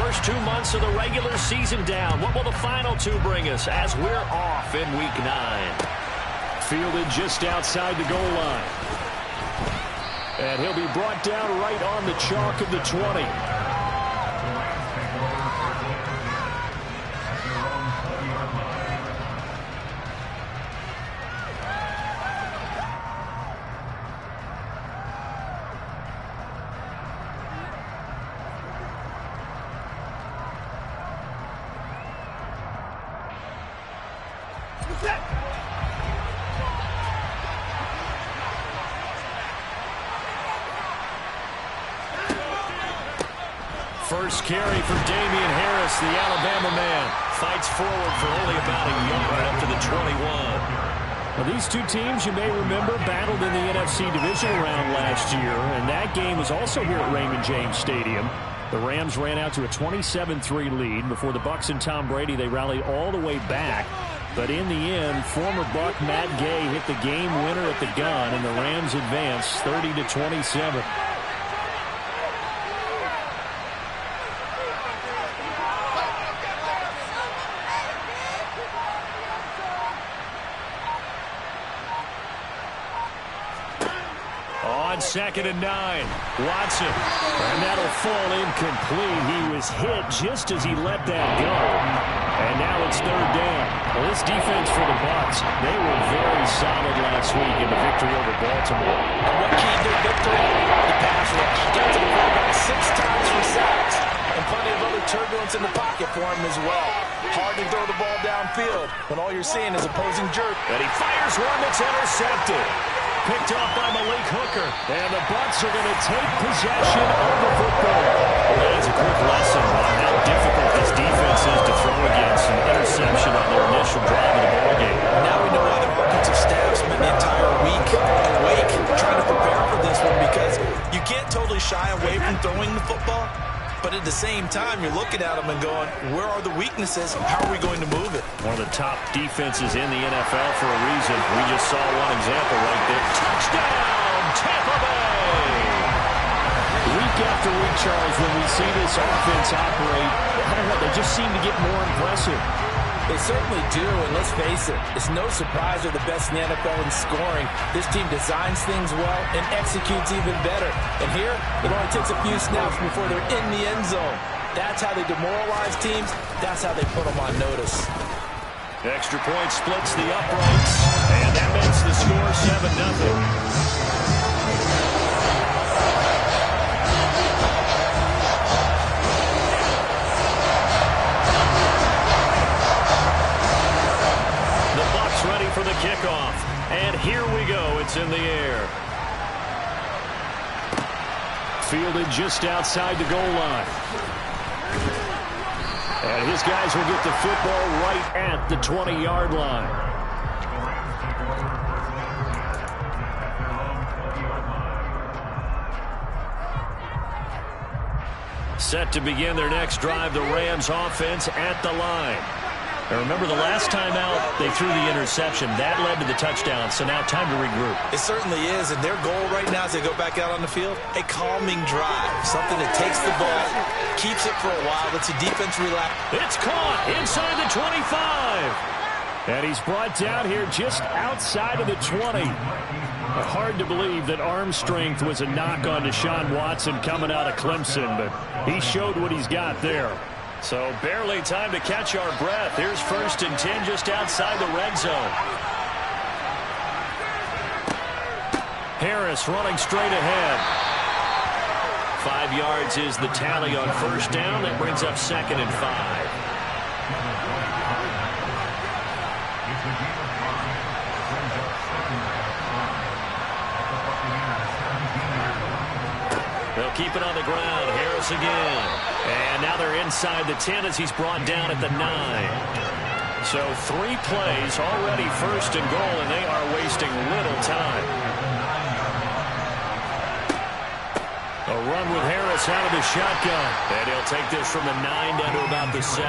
first 2 months of the regular season down. What will the final two bring us as we're off in Week 9? Fielded just outside the goal line. And he'll be brought down right on the chalk of the 20. First carry for Damian Harris, the Alabama man. Fights forward for only about a yard up to the 21. Well, these two teams, you may remember, battled in the NFC Division round last year, and that game was also here at Raymond James Stadium. The Rams ran out to a 27-3 lead. Before the Bucs and Tom Brady, they rallied all the way back. But in the end, former Buck Matt Gay hit the game winner at the gun, and the Rams advanced 30-27. On 2nd and 9, Watson, and that'll fall incomplete. He was hit just as he let that go. And now it's 3rd down. Well, this defense for the Bucs, they were very solid last week in the victory over Baltimore. And what keyed their victory? The pass rush. Got to the quarterback 6 times for sacks. And plenty of other turbulence in the pocket for him as well. Hard to throw the ball downfield when all you're seeing is opposing jerk. And he fires one that's intercepted. Picked off by Malik Hooker. And the Bucs are going to take possession of the football. Well, that's a quick lesson on how difficult this defense is to throw against. An interception on their initial drive of the ballgame. Now we know why their offensive staff spent the entire week awake trying to prepare for this one, because you can't totally shy away from throwing the football. But at the same time, you're looking at them and going, where are the weaknesses? How are we going to move it? One of the top defenses in the NFL for a reason. We just saw one example right there. Touchdown, Tampa Bay! Week after week, Charles, when we see this offense operate, I don't know, they just seem to get more impressive. They certainly do, and let's face it, it's no surprise they're the best in the NFL in scoring. This team designs things well and executes even better. And here, it only takes a few snaps before they're in the end zone. That's how they demoralize teams. That's how they put them on notice. Extra point splits the uprights, and that makes the score 7-0. Ready for the kickoff. And here we go. It's in the air. Fielded just outside the goal line. And his guys will get the football right at the 20-yard line. Set to begin their next drive, the Rams offense at the line. Now remember, the last time out, they threw the interception. That led to the touchdown, so now time to regroup. It certainly is, and their goal right now as they go back out on the field, a calming drive. Something that takes the ball, keeps it for a while, lets the defense relax. It's caught inside the 25. And he's brought down here just outside of the 20. Hard to believe that arm strength was a knock on Deshaun Watson coming out of Clemson, but he showed what he's got there. So barely time to catch our breath. Here's 1st and 10 just outside the red zone. Harris running straight ahead. 5 yards is the tally on 1st down. That brings up 2nd and 5. They'll keep it on the ground. Harris again. And now they're inside the 10 as he's brought down at the 9. So 3 plays, already 1st and goal, and they are wasting little time. A run with Harris out of the shotgun. And he'll take this from the 9 down to about the 7.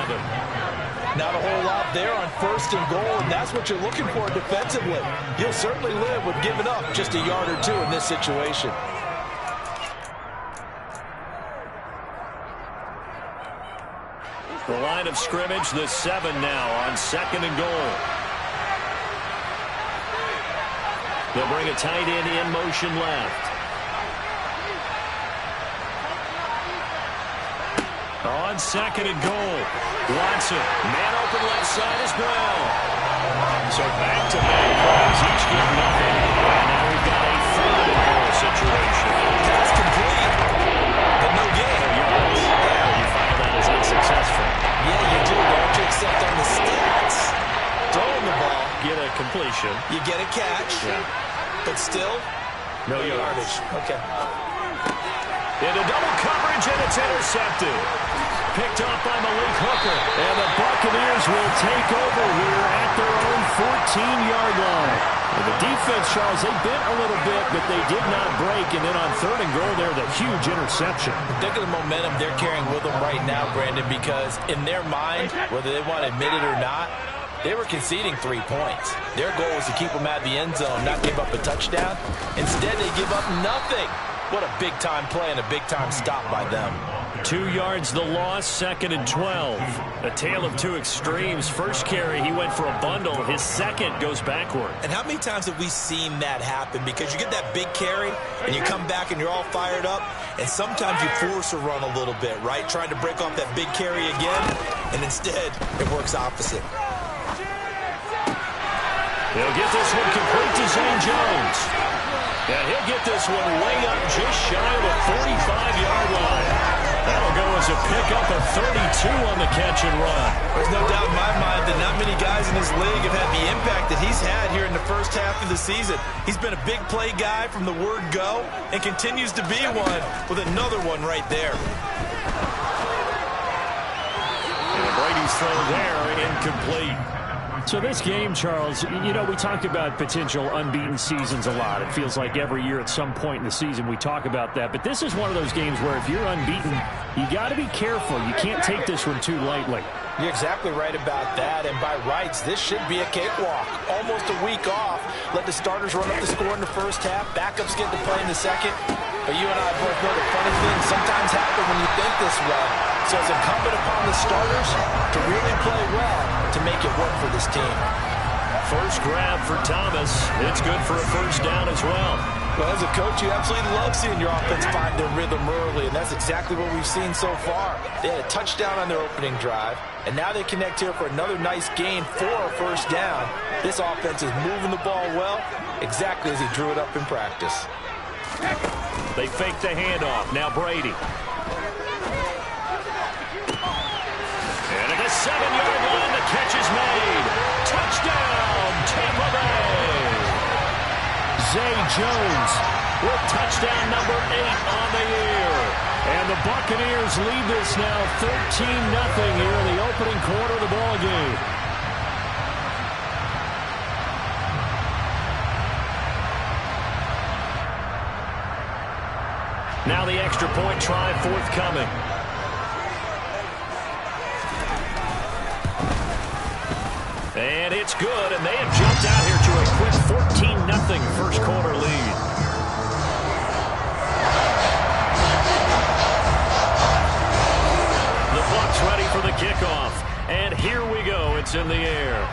Not a whole lot there on 1st and goal, and that's what you're looking for defensively. You'll certainly live with giving up just a yard or 2 in this situation. line of scrimmage, the 7 now on 2nd and goal. They'll bring a tight end in motion left. On 2nd and goal, Watson, man open left side is Brown. So back-to-back plays, each get nothing. And now we've got a 3rd and goal situation. That's complete, but no gain. You find that as unsuccessful. Yeah, you do. Don't you accept on the stats? Throwing the ball, Get a completion. you get a catch, but still, No yardage. Okay. Into double coverage, and it's intercepted. Picked up by Malik Hooker. And the Buccaneers will take over here at their own 14-yard line. And the defense, Charles, they bent a little bit, but they did not break. And then on 3rd and goal there, the huge interception. Think of the momentum they're carrying with them right now, Brandon, because in their mind, whether they want to admit it or not, they were conceding 3 points. Their goal was to keep them out of the end zone, not give up a touchdown. Instead, they give up nothing. What a big-time play and a big-time stop by them. 2 yards the loss, 2nd and 12. A tale of two extremes. First carry, he went for a bundle. His second goes backward. And how many times have we seen that happen? Because you get that big carry, and you come back and you're all fired up, and sometimes you force a run a little bit, right? Trying to break off that big carry again, and instead, it works opposite. He'll get this one complete to Zane Jones. And he'll get this one way up just shy of the 45-yard line. That'll go as a pickup of 32 on the catch and run. There's no doubt in my mind that not many guys in this league have had the impact that he's had here in the first half of the season. He's been a big play guy from the word go and continues to be one with another one right there. And Brady's throw there, incomplete. So this game, Charles, you know, we talk about potential unbeaten seasons a lot. It feels like every year at some point in the season we talk about that. But this is one of those games where if you're unbeaten, you got to be careful. You can't take this one too lightly. You're exactly right about that, and by rights, this should be a cakewalk. Almost a week off. Let the starters run up the score in the first half. Backups get to play in the second. But you and I both know the funny things sometimes happen when you think this way. So it's incumbent upon the starters to really play well to make it work for this team. First grab for Thomas. It's good for a first down as well. Well, as a coach, you absolutely love seeing your offense find their rhythm early, and that's exactly what we've seen so far. They had a touchdown on their opening drive, and now they connect here for another nice gain for a first down. This offense is moving the ball well, exactly as he drew it up in practice. They fake the handoff. Now Brady. And at the 7-yard line, the catch is made. Touchdown, Tampa Bay. Zay Jones With touchdown number 8 on the year. And the Buccaneers lead this now 13-0 here in the opening quarter of the ball game. Now the extra point try forthcoming. And it's good, and they have jumped out here to a quick 14-0 first quarter lead. The Bucs ready for the kickoff. And here we go. It's in the air.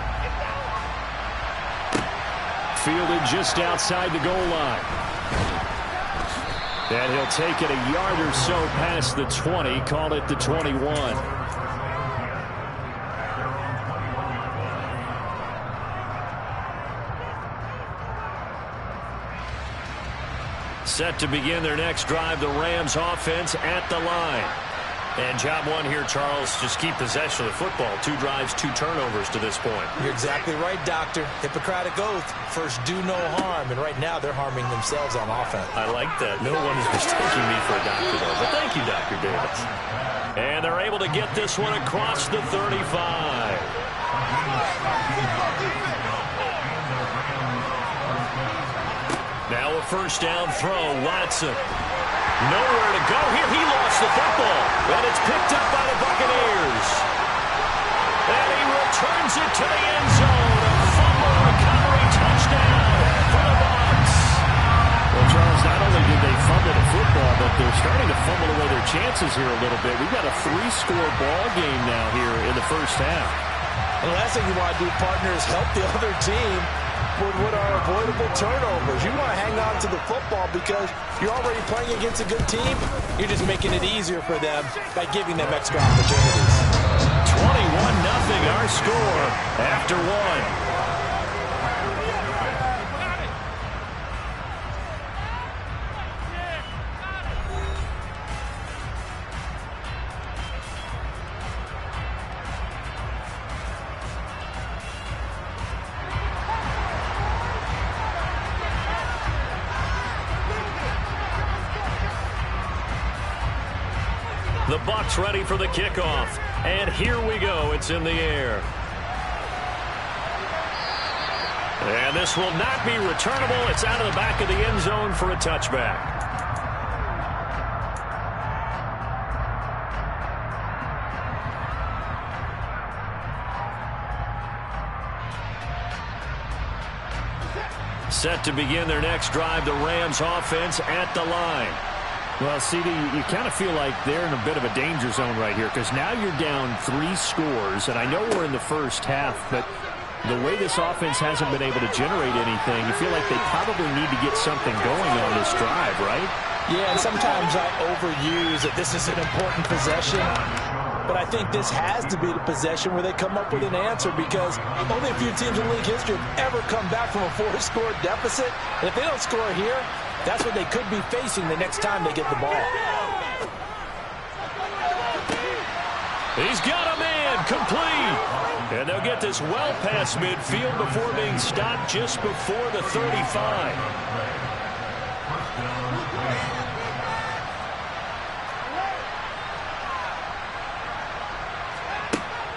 Fielded just outside the goal line. And he'll take it a yard or so past the 20, call it the 21. Set to begin their next drive, the Rams offense at the line. And job one here, Charles, just keep possession of the football. 2 drives, 2 turnovers to this point. You're exactly right, Doctor. Hippocratic oath. First, do no harm. And right now, they're harming themselves on offense. I like that. No one is mistaking me for a doctor, though. But thank you, Dr. Davis. And they're able to get this one across the 35. Now a first down throw, Watson. Nowhere to go here. He lost the football. And it's picked up by the Buccaneers. And he returns it to the end zone. A fumble recovery touchdown for the Bucs. Well, Charles, not only did they fumble the football, but they're starting to fumble away their chances here a little bit. We've got a 3-score ball game now here in the first half. And the last thing you want to do, partner, is help the other team with what are avoidable turnovers. You want to hang on to the football because you're already playing against a good team. You're just making it easier for them by giving them extra opportunities. 21-0 our score after one. The Bucs ready for the kickoff. And here we go. It's in the air. And this will not be returnable. It's out of the back of the end zone for a touchback. Set to begin their next drive, the Rams offense at the line. Well, CD, you kind of feel like they're in a bit of a danger zone right here because now you're down 3 scores, and I know we're in the first half, but the way this offense hasn't been able to generate anything, you feel like they probably need to get something going on this drive, right? Yeah, and sometimes I overuse that this is an important possession, but I think this has to be the possession where they come up with an answer because only a few teams in league history have ever come back from a 4-score deficit, and if they don't score here, that's what they could be facing the next time they get the ball. He's got a man, complete. And they'll get this well past midfield before being stopped just before the 35.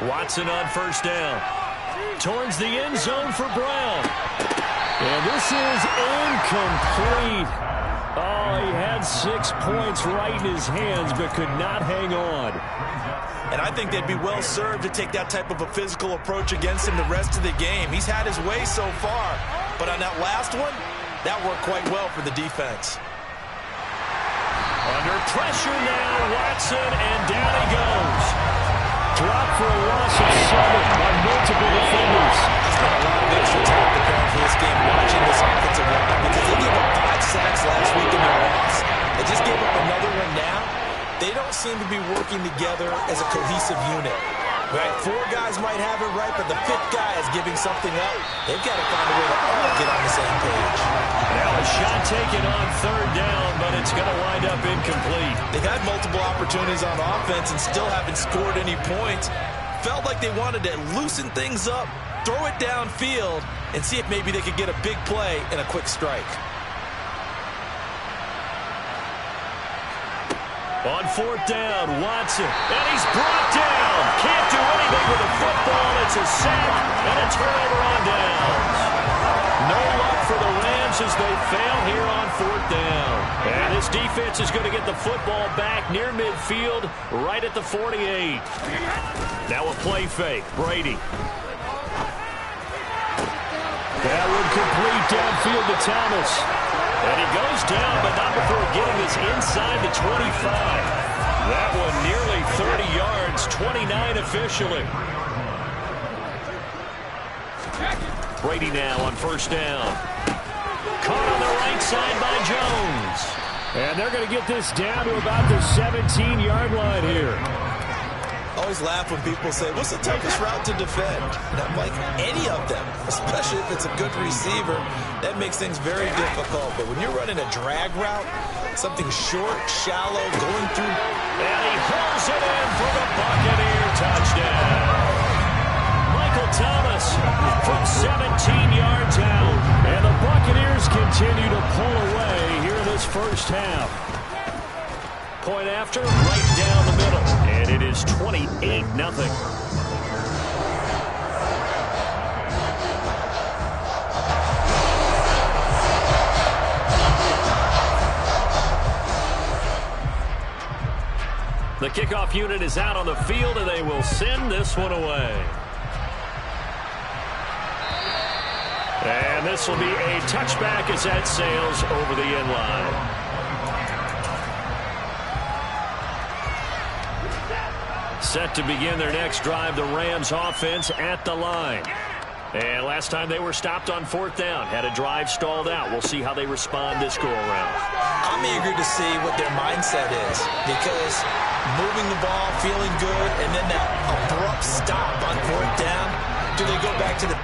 Watson on first down. Towards the end zone for Brown. And this is incomplete. Oh, he had 6 points right in his hands, but could not hang on. And I think they'd be well served to take that type of a physical approach against him the rest of the game. He's had his way so far, but on that last one, that worked quite well for the defense. Under pressure now, Watson, and down he goes. Dropped for a loss of 7 by multiple defenders. There's not a lot of extra time preparing for this game watching this offensive line because they gave up 5 sacks last week in their loss. They just gave up another one now. They don't seem to be working together as a cohesive unit. Right? 4 guys might have it right, but the 5th guy is giving something up. They've got to find a way to all get on the same page. Now a shot taken on 3rd down, but it's going to wind up incomplete. They've had multiple opportunities on offense and still haven't scored any points. Felt like they wanted to loosen things up, throw it downfield, and see if maybe they could get a big play and a quick strike. On 4th down, Watson, and he's brought down. Can't do anything with the football. It's a sack and a turnover on downs. No luck for the Rams as they fail here on 4th down. And this defense is going to get the football back near midfield, right at the 48. Now a play fake, Brady. That would complete downfield to Thomas. And he goes down, but not before getting this inside the 25. That one nearly 30 yards, 29 officially. Brady now on 1st down. Caught on the right side by Jones. And they're going to get this down to about the 17-yard line here. I always laugh when people say, what's the toughest route to defend? And I'm like, any of them, especially if it's a good receiver, that makes things very difficult. But when you're running a drag route, something short, shallow, going through. And he hauls it in for the Buccaneer touchdown. Michael Thomas from 17 yards out. And the Buccaneers continue to pull away here in this first half. Point after, right down the middle. And it is 28-0. The kickoff unit is out on the field, and they will send this one away. And this will be a touchback as that sails over the end line. Set to begin their next drive, the Rams offense at the line. And last time they were stopped on 4th down, had a drive stalled out. We'll see how they respond this go-around. I'm eager to see what their mindset is, because moving the ball, feeling good, and then that abrupt stop on 4th down, do they go back to the...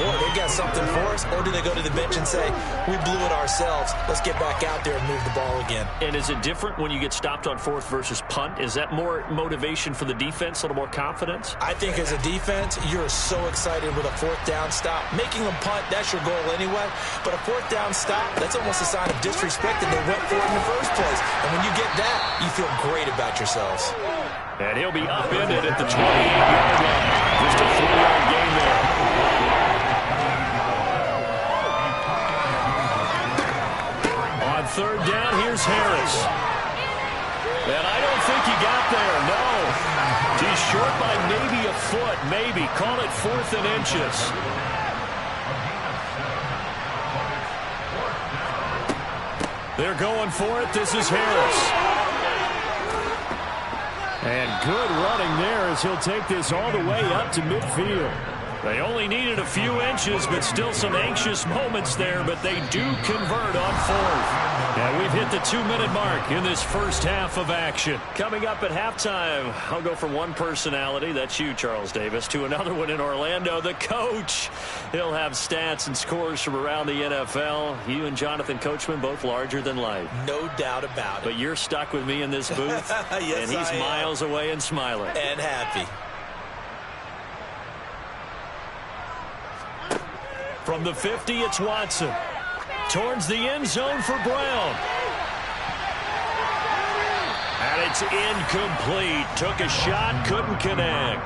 Boy, they got something for us, or do they go to the bench and say, we blew it ourselves, let's get back out there and move the ball again? And is it different when you get stopped on 4th versus punt? Is that more motivation for the defense, a little more confidence? I think as a defense, you're so excited with a 4th down stop. Making them punt, that's your goal anyway. But a 4th down stop, that's almost a sign of disrespect that they went for it in the first place. And when you get that, you feel great about yourselves. And he'll be upended at the 28-yard line. Just a 4-yard gain there. On 3rd down, here's Harris. And I don't think he got there, no. He's short by maybe a foot, maybe. Call it 4th and inches. They're going for it. This is Harris. And good running there as he'll take this all the way up to midfield. They only needed a few inches, but still some anxious moments there, but they do convert on 4th. And we've hit the 2-minute mark in this first half of action. Coming up at halftime, I'll go from one personality, that's you, Charles Davis, to another one in Orlando, the coach. He'll have stats and scores from around the NFL. You and Jonathan Coachman, both larger than life. No doubt about it. But you're stuck with me in this booth, yes, and he's miles away and smiling. And happy. From the 50, it's Watson. Towards the end zone for Brown. And it's incomplete. Took a shot, couldn't connect.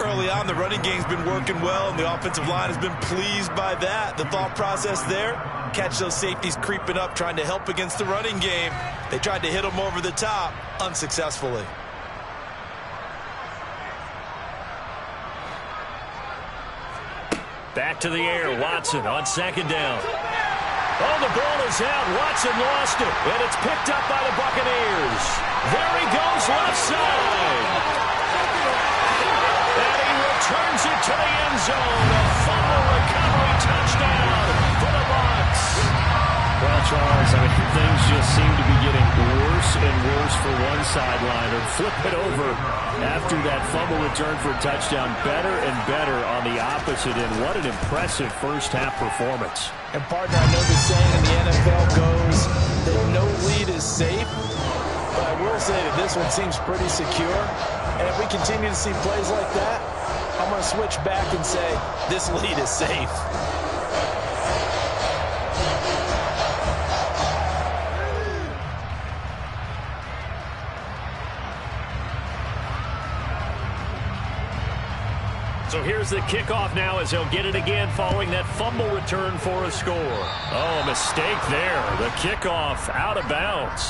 Early on, the running game's been working well, and the offensive line has been pleased by that. The thought process there, catch those safeties creeping up, trying to help against the running game. They tried to hit them over the top, unsuccessfully. Back to the air, Watson on 2nd down. Oh, the ball is out. Watson lost it, and it's picked up by the Buccaneers. There he goes, left side. And he returns it to the end zone. A fumble recovery touchdown for the Bucs. Well, Charles, I mean, things just seem to be getting worse and worse for one sideline. Or flip it over after that fumble return for a touchdown. Better and better on the opposite end. What an impressive first-half performance. And, partner, I know the saying in the NFL goes that no lead is safe. But I will say that this one seems pretty secure. And if we continue to see plays like that, I'm going to switch back and say this lead is safe. So here's the kickoff now as he'll get it again following that fumble return for a score. Oh, a mistake there. The kickoff out of bounds.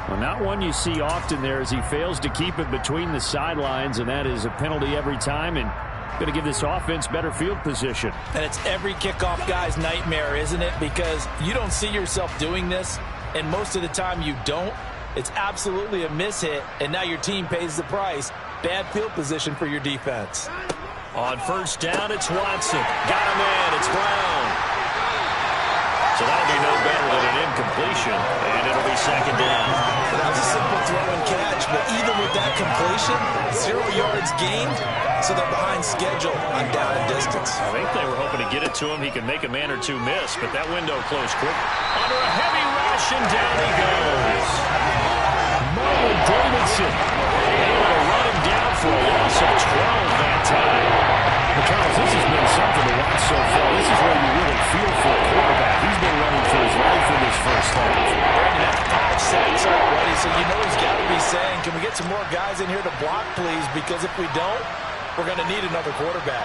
Well, not one you see often there as he fails to keep it between the sidelines, and that is a penalty every time, and going to give this offense better field position. And it's every kickoff guy's nightmare, isn't it? Because you don't see yourself doing this, and most of the time you don't. It's absolutely a mishit, and now your team pays the price. Bad field position for your defense. On first down, it's Watson. Got him in. It's Brown. So that'll be no better than an incompletion, and it'll be second down. That was a simple throw and catch, but even with that completion, 0 yards gained, so they're behind schedule on down and distance. I think they were hoping to get it to him. He could make a man or two miss, but that window closed quick. Under a heavy rush, and down he goes. Marlon Davidson able to run him down for a loss of 12 that time. Charles, this has been something to watch so far. This is where you really feel for a quarterback. He's been running for his life in this first half. Brandon, that's 5 sacks already, so you know he's got to be saying, can we get some more guys in here to block, please? Because if we don't, we're going to need another quarterback.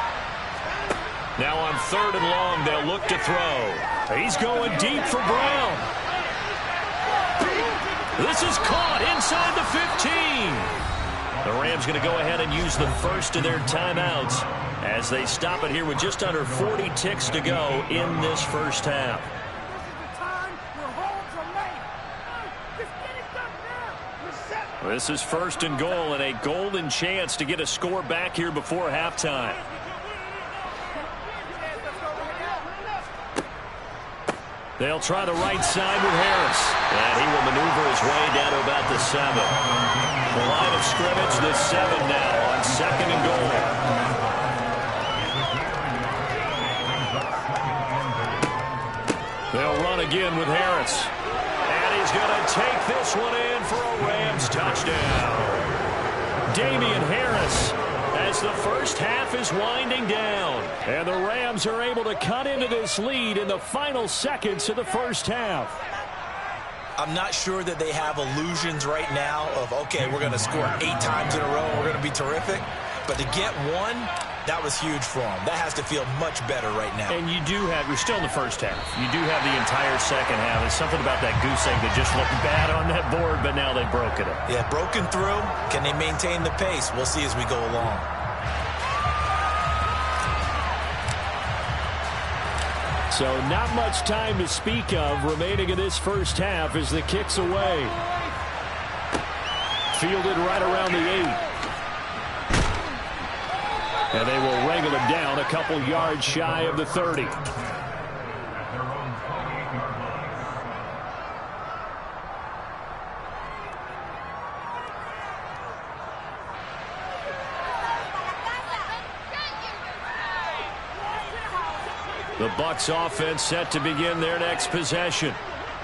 Now on third and long, they'll look to throw. He's going deep for Brown. This is caught inside the 15. The Rams going to go ahead and use the first of their timeouts as they stop it here with just under 40 ticks to go in this first half. This is first and goal and a golden chance to get a score back here before halftime. They'll try the right side with Harris. And he will maneuver his way down to about the 7. The line of scrimmage, the 7 now on second and goal. They'll run again with Harris. And he's going to take this one in for a Rams touchdown. Damian Harris, as the first half is winding down. And the Rams are able to cut into this lead in the final seconds of the first half. I'm not sure that they have illusions right now of, okay, we're going to score 8 times in a row, we're going to be terrific. But to get one, that was huge for them. That has to feel much better right now. And you do have, you're still in the first half. You do have the entire second half. There's something about that goose egg that just looked bad on that board, but now they've broken it. Yeah, broken through. Can they maintain the pace? We'll see as we go along. So not much time to speak of remaining in this first half as the kick's away. Fielded right around the 8. And they will wrangle him down a couple yards shy of the 30. The Bucs offense set to begin their next possession.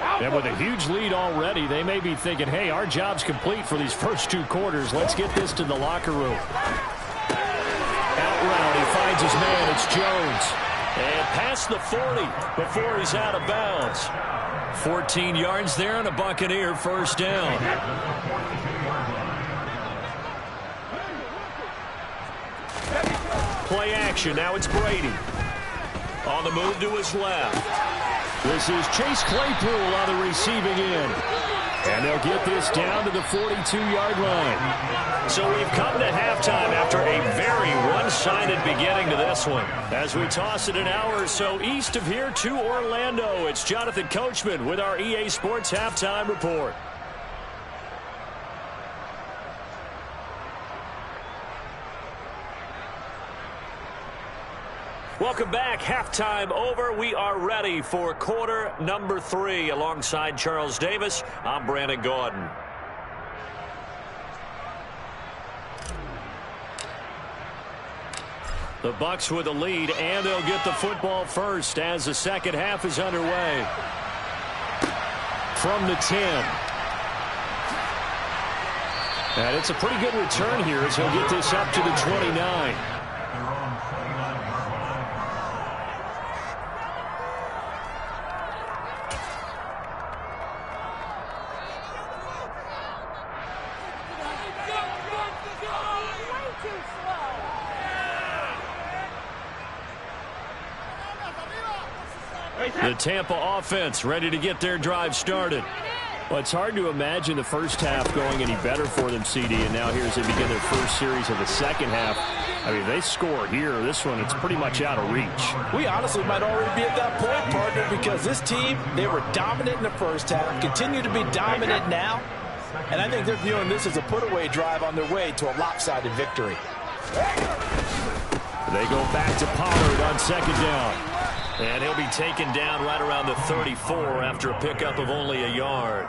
And with a huge lead already, they may be thinking, hey, our job's complete for these first 2 quarters. Let's get this to the locker room. Out route, he finds his man. It's Jones. And past the 40 before he's out of bounds. 14 yards there and a Buccaneer first down. Play action. Now it's Brady. On the move to his left. This is Chase Claypool on the receiving end. And they'll get this down to the 42-yard line. So we've come to halftime after a very one-sided beginning to this one. As we toss it an hour or so east of here to Orlando, it's Jonathan Coachman with our EA Sports Halftime Report. Welcome back. Halftime over. We are ready for quarter number 3. Alongside Charles Davis, I'm Brandon Gaudin. The Bucs with the lead, and they'll get the football first as the second half is underway. From the 10. And it's a pretty good return here as he'll get this up to the 29. The Tampa offense ready to get their drive started. Well, it's hard to imagine the first half going any better for them, CD, and now here as they begin their first series of the second half. I mean, they score here. This one, it's pretty much out of reach. We honestly might already be at that point, partner, because this team, they were dominant in the first half, continue to be dominant now, and I think they're viewing this as a put-away drive on their way to a lopsided victory. They go back to Pollard on second down. And he'll be taken down right around the 34 after a pickup of only a yard.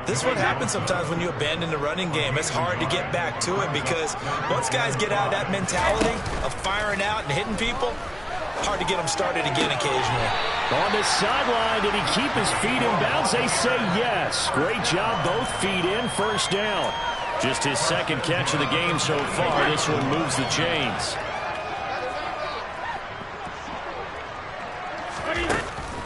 This is what happens sometimes when you abandon the running game. It's hard to get back to it because once guys get out of that mentality of firing out and hitting people, hard to get them started again occasionally. On the sideline, did he keep his feet in bounds? They say yes. Great job, both feet in, first down. Just his second catch of the game so far. This one moves the chains.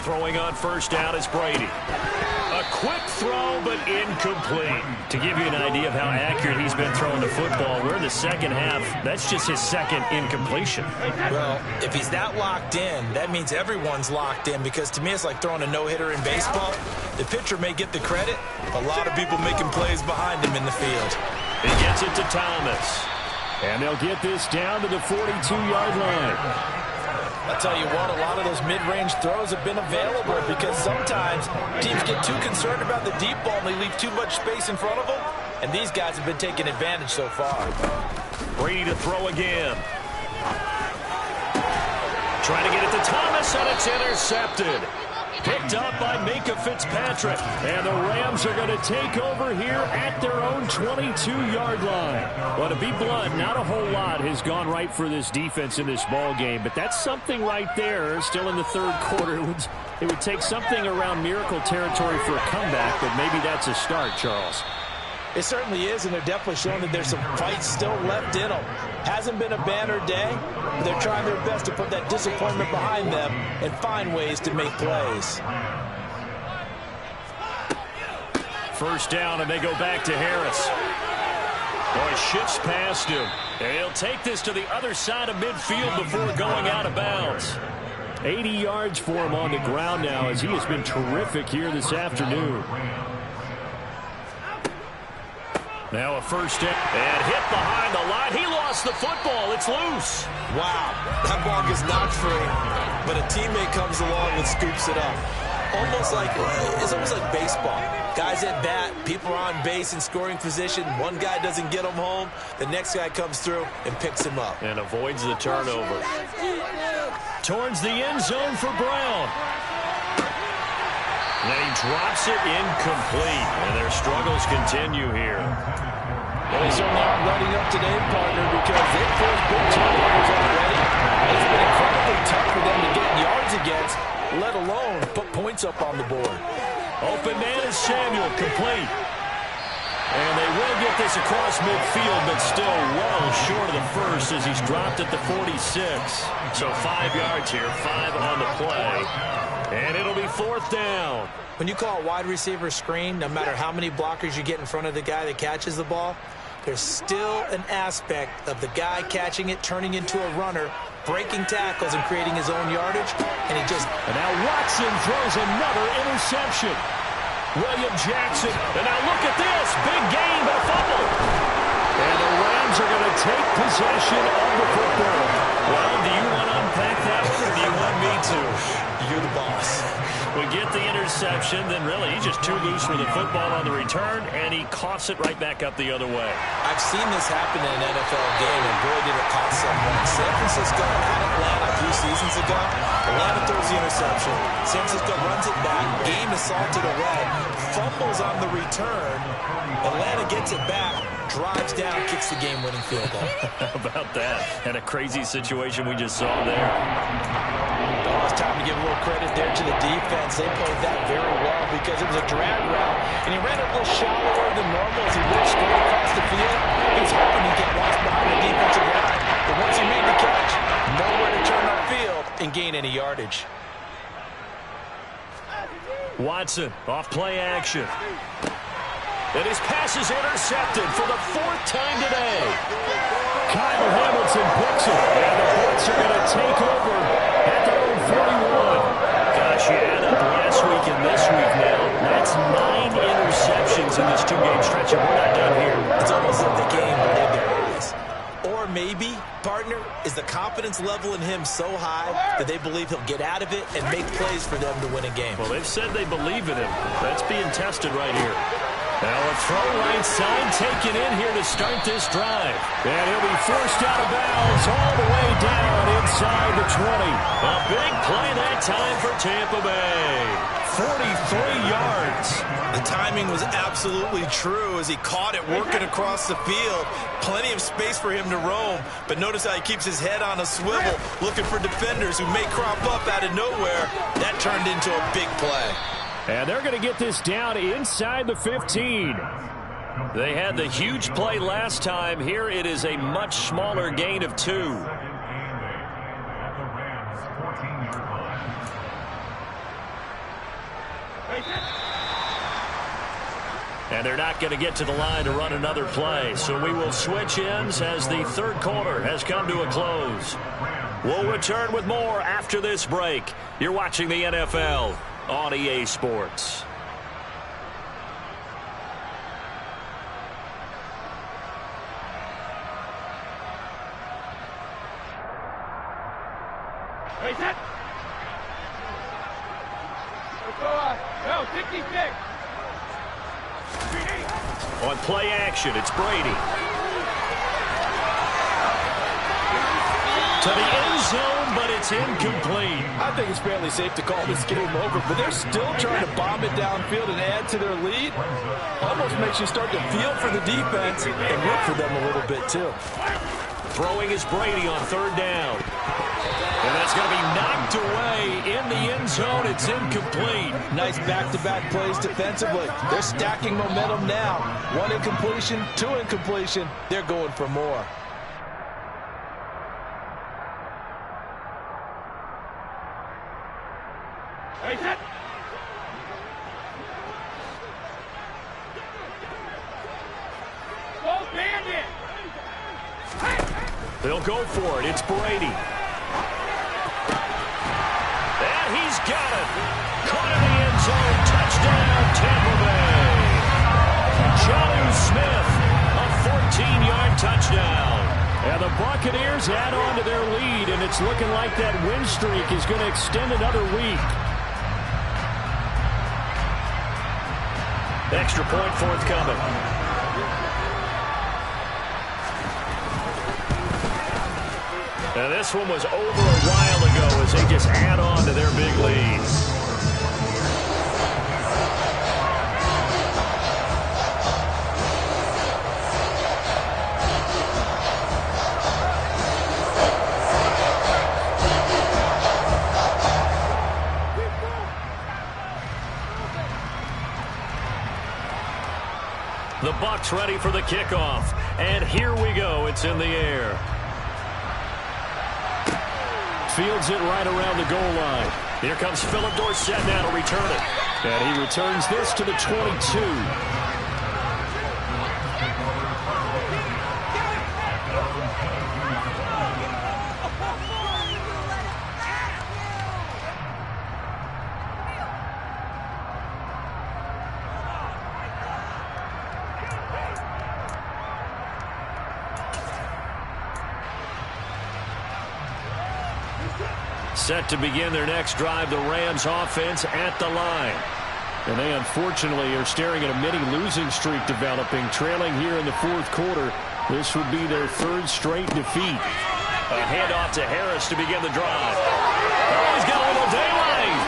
Throwing on first down is Brady. A quick throw, but incomplete. To give you an idea of how accurate he's been throwing the football, we're in the second half. That's just his second incompletion. Well, if he's that locked in, that means everyone's locked in, because to me it's like throwing a no-hitter in baseball. The pitcher may get the credit, a lot of people making plays behind him in the field. He gets it to Thomas. And they'll get this down to the 42-yard line. I'll tell you what, a lot of those mid-range throws have been available because sometimes teams get too concerned about the deep ball and they leave too much space in front of them, and these guys have been taking advantage so far. Brady to throw again. Trying to get it to Thomas, and it's intercepted. Picked up by Minkah Fitzpatrick. And the Rams are going to take over here at their own 22-yard line. Well, to be blunt, not a whole lot has gone right for this defense in this ball game, but that's something right there. Still in the third quarter. It would take something around miracle territory for a comeback, but maybe that's a start, Charles. It certainly is, and they're definitely showing that there's some fight still left in them. Hasn't been a banner day, but they're trying their best to put that disappointment behind them and find ways to make plays. First down, and they go back to Harris. Boy, shifts past him. And he'll take this to the other side of midfield before going out of bounds. 80 yards for him on the ground now, as he has been terrific here this afternoon. Now a first down, and hit behind the line. He lost the football. It's loose. Wow, that ball gets knocked free, but a teammate comes along and scoops it up. It's almost like baseball. Guys at bat, people are on base in scoring position. One guy doesn't get him home. The next guy comes through and picks him up. And avoids the turnover. Towards the end zone for Brown. And he drops it incomplete. And their struggles continue here. Well, they certainly aren't running up today, partner, because they've forced big turnovers already. It's been incredibly tough for them to get yards against, let alone put points up on the board. Open man is Samuel, complete. And they will get this across midfield, but still well short of the first as he's dropped at the 46. So 5 yards here, 5 on the play. And it'll be fourth down. When you call a wide receiver screen, no matter how many blockers you get in front of the guy that catches the ball, there's still an aspect of the guy catching it, turning into a runner, breaking tackles and creating his own yardage, and And now Watson throws another interception. William Jackson, and now look at this, big gain, but a fumble. And the Rams are going to take possession of the football. Well, do you want to unpack that one, or do you want me to? You're the boss. We get the interception, then really he's just too loose with the football on the return, and he coughs it right back up the other way. I've seen this happen in an NFL game, and boy, did it cost someone. San Francisco had Atlanta a few seasons ago. Atlanta throws the interception. San Francisco runs it back. Game is salted away. Fumbles on the return. Atlanta gets it back. Drives down, kicks the game-winning field goal. How about that? And a crazy situation we just saw there. Oh, it's time to give a little credit there to the defense. They played that very well because it was a drag route, and he ran it a little shallower than normal as he ripped straight across the field. He was hoping he'd get lost behind the defensive line, but once he made the catch, nowhere to turn upfield and gain any yardage. Watson, off play action. And his pass is intercepted for the fourth time today. Kyle Hamilton picks it, and the Bucs are going to take over at their own 41. you add up last week and this week now, that's 9 interceptions in this 2-game stretch, and we're not done here. It's almost like the game believed their eyes. Or maybe, partner, is the confidence level in him so high that they believe he'll get out of it and make plays for them to win a game. Well, they've said they believe in him. That's being tested right here. Now a throw right side taken in here to start this drive. And he'll be forced out of bounds all the way down inside the 20. A big play that time for Tampa Bay. 43 yards. The timing was absolutely true as he caught it working across the field. Plenty of space for him to roam, but notice how he keeps his head on a swivel looking for defenders who may crop up out of nowhere. That turned into a big play. And they're going to get this down inside the 15. They had the huge play last time. Here it is a much smaller gain of 2. And they're not going to get to the line to run another play. So we will switch ends as the third quarter has come to a close. We'll return with more after this break. You're watching the NFL on EA Sports. On play action, it's Brady. To the end zone, but it's incomplete. I think it's fairly safe to call this game over, but they're still trying to bomb it downfield and add to their lead. Almost makes you start to feel for the defense and root for them a little bit, too. Throwing is Brady on third down. And that's going to be knocked away in the end zone. It's incomplete. Nice back-to-back plays defensively. They're stacking momentum now. 1 incompletion, 2 incompletion. They're going for more. They'll go for it. It's Brady. And he's got it. Caught in the end zone. Touchdown, Tampa Bay. Jonnu Smith, a 14-yard touchdown. And the Buccaneers add on to their lead, and it's looking like that win streak is going to extend another week. Extra point forthcoming. And this one was over a while ago as they just add on to their big lead. The Bucs ready for the kickoff. And here we go. It's in the air. Fields it right around the goal line. Here comes Philip Dorsett now to return it. And he returns this to the 22. Set to begin their next drive, the Rams offense at the line. And they unfortunately are staring at a mini losing streak developing, trailing here in the fourth quarter. This would be their third straight defeat. A handoff to Harris to begin the drive. Oh, he's got a little daylight.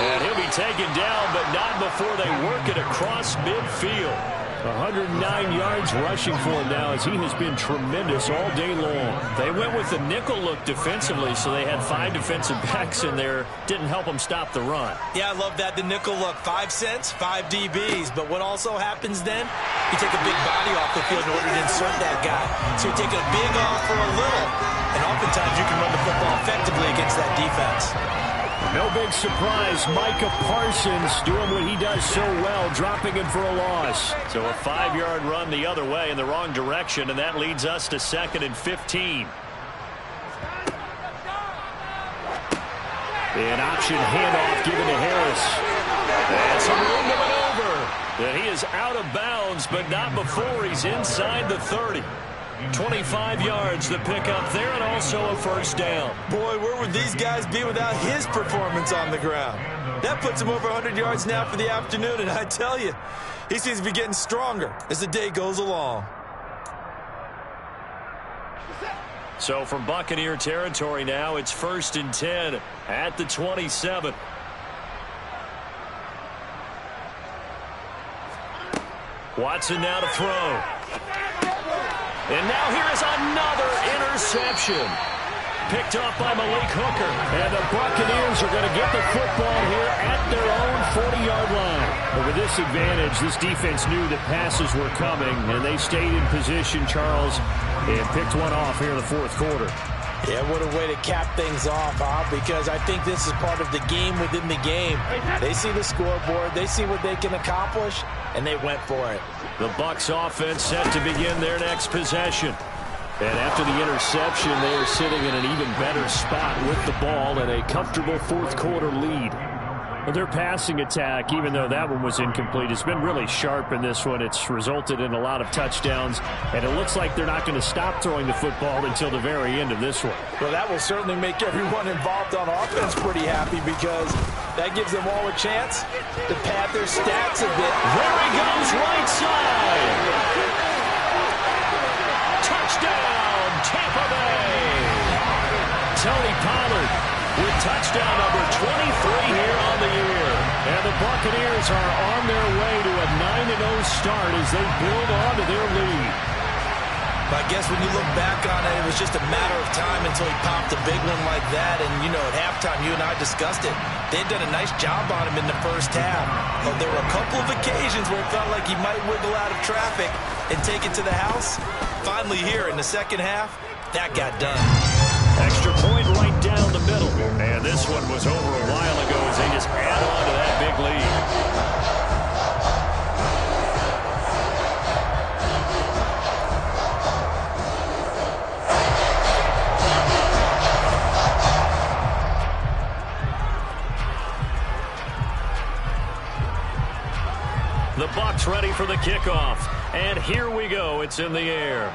And he'll be taken down, but not before they work it across midfield. 109 yards rushing for him now as he has been tremendous all day long. They went with the nickel look defensively, so they had 5 defensive backs in there. Didn't help them stop the run. Yeah, I love that, the nickel look. 5 cents, 5 DBs. But what also happens then, you take a big body off the field in order to insert that guy. So you're taking a big off for a little. And oftentimes you can run the football effectively against that defense. No big surprise. Micah Parsons doing what he does so well, dropping him for a loss. So a 5-yard run the other way in the wrong direction, and that leads us to 2nd and 15. An option handoff given to Harris. And some room to maneuver. And he is out of bounds, but not before he's inside the 30. 25 yards to pick up there, and also a first down. Boy, where would these guys be without his performance on the ground? That puts him over 100 yards now for the afternoon, and I tell you, he seems to be getting stronger as the day goes along. So from Buccaneer territory now, it's 1st and 10 at the 27. Watson now to throw. And now here is another interception. Picked up by Malik Hooker. And the Buccaneers are going to get the football here at their own 40-yard line. But with this advantage, this defense knew that passes were coming, and they stayed in position, Charles, and picked one off here in the fourth quarter. Yeah, what a way to cap things off, huh? Because I think this is part of the game within the game. They see the scoreboard, they see what they can accomplish, and they went for it. The Bucs offense set to begin their next possession. And after the interception, they are sitting in an even better spot with the ball and a comfortable fourth quarter lead. But their passing attack, even though that one was incomplete, has been really sharp in this one. It's resulted in a lot of touchdowns, and it looks like they're not going to stop throwing the football until the very end of this one. Well, that will certainly make everyone involved on offense pretty happy, because that gives them all a chance to pad their stats a bit. There he goes, right side. Touchdown, Tampa Bay. Tony Pollard with touchdown number 23 here on the year. And the Buccaneers are on their way to a 9-0 start as they build on to their lead. I guess when you look back on it, it was just a matter of time until he popped a big one like that. And, you know, at halftime, you and I discussed it. They'd done a nice job on him in the first half. But there were a couple of occasions where it felt like he might wiggle out of traffic and take it to the house. Finally here in the second half, that got done. Extra point right down the middle. And this one was over a while ago as they just add on to that big lead. The Bucs ready for the kickoff. And here we go. It's in the air.